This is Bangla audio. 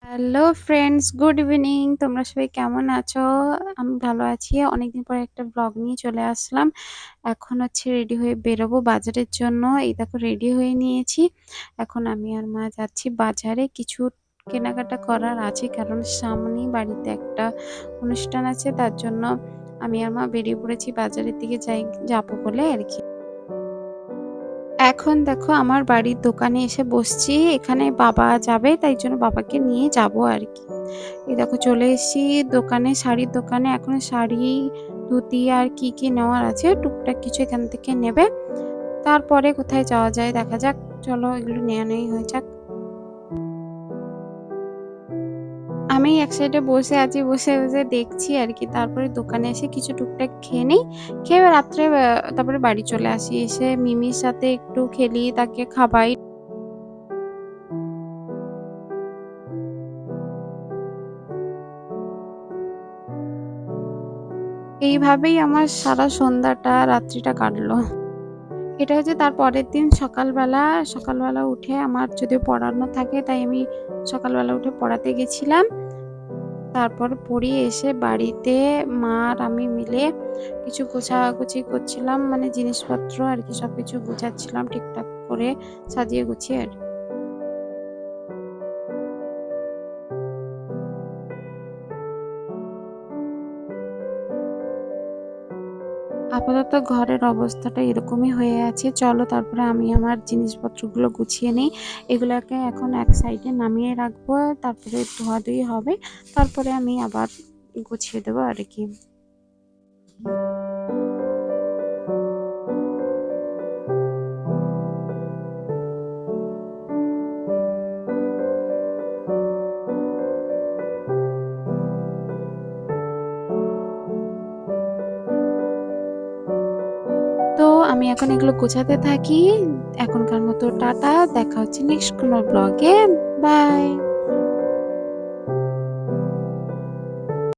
Hello friends, good evening. তোমরা সবাই কেমন আছো? আমি ভালো আছি। অনেকদিন পরে একটা ব্লগ নিয়ে চলে আসলাম। এখন হচ্ছে রেডি হয়ে বেরোবো বাজারের জন্য। এই দেখো রেডি হয়ে নিয়েছি। এখন আমি আর মা যাচ্ছি বাজারে। কিছু কেনাকাটা করার আছে, কারণ সামনেই বাড়িতে একটা অনুষ্ঠান আছে। তার জন্য আমি আর মা বেরিয়ে পড়েছি বাজারের দিকে যাবো বলে আর কি। এখন দেখো আমার বাড়ির দোকানে এসে বসছি। এখানে বাবা যাবে, তাই জন্য বাবাকে নিয়ে যাবো আর কি। এই দেখো চলে এসেছি দোকানে, শাড়ির দোকানে। এখন শাড়ি, ধুতি আর কি নেওয়ার আছে, টুকটাক কিছু এখান থেকে নেবে। তারপরে কোথায় যাওয়া যায় দেখা যাক। চলো এগুলো নেওয়াই হয়ে যাক। আমি এক সাইডে বসে আছি, বসে দেখছি আর কি। তারপরে দোকানে এসে কিছু টুকটাক খেয়ে নেই। খেয়ে রাত্রে তারপরে বাড়ি চলে আসি। এসে মিমির সাথে একটু খেলি, তাকে খাবাই। এইভাবেই আমার সারা সন্ধ্যাটা, রাত্রিটা কাটলো। এটা হচ্ছে তার পরের দিন সকালবেলা উঠে আমার যদিও পড়ানো থাকে, তাই আমি সকালবেলা উঠে পড়াতে গেছিলাম। তারপর পড়িয়ে এসে বাড়িতে মা আর আমি মিলে কিছু গোছাগুছি করছিলাম, মানে জিনিসপত্র আর কি সবকিছু গুছাচ্ছিলাম ঠিকঠাক করে সাজিয়ে গুছিয়ে আর কি। আপাতত ঘরের অবস্থাটা এরকমই হয়ে আছে। চলো তারপরে আমি আমার জিনিসপত্রগুলো গুছিয়ে নিই। এগুলাকে এখন এক সাইডে নামিয়ে রাখবো, তারপরে ধোয়াধুয়ি হবে। তারপরে আমি আবার গুছিয়ে দেবো আর কি। তো আমি এখন এগুলো গোছাতে থাকি। এখনকার মতো টাটা, দেখা হচ্ছে নেক্সট কোনো ব্লগে। বাই।